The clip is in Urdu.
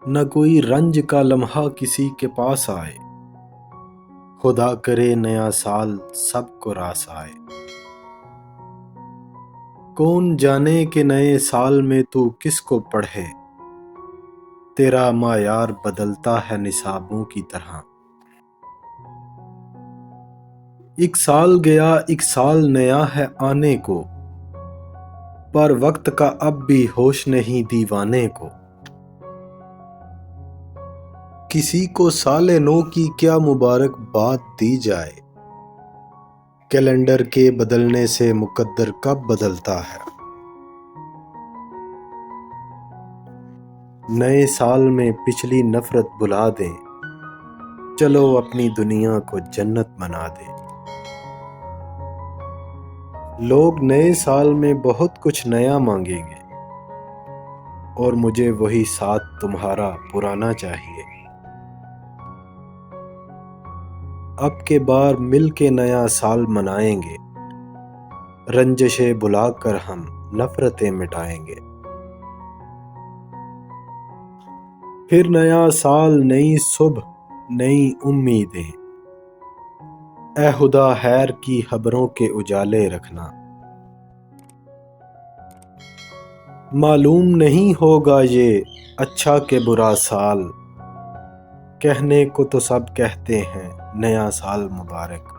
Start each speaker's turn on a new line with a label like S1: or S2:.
S1: نہ کوئی رنج کا لمحہ کسی کے پاس آئے، خدا کرے نیا سال سب کو راس آئے۔ کون جانے کہ نئے سال میں تو کس کو پڑھے، تیرا معیار بدلتا ہے نصابوں کی طرح۔ ایک سال گیا ایک سال نیا ہے آنے کو، پر وقت کا اب بھی ہوش نہیں دیوانے کو۔ کسی کو سال نو کی کیا مبارک باد دی جائے، کیلنڈر کے بدلنے سے مقدر کب بدلتا ہے۔ نئے سال میں پچھلی نفرت بھلا دیں، چلو اپنی دنیا کو جنت بنا دیں۔ لوگ نئے سال میں بہت کچھ نیا مانگیں گے، اور مجھے وہی ساتھ تمہارا پرانا چاہیے۔ اب کے بار مل کے نیا سال منائیں گے، رنجشیں بھلا کر ہم نفرتیں مٹائیں گے۔ پھر نیا سال نئی صبح نئی امیدیں، اے خدا خیر کی خبروں کے اجالے رکھنا۔ معلوم نہیں ہوگا یہ اچھا کہ برا سال، کہنے کو تو سب کہتے ہیں نیا سال مبارک۔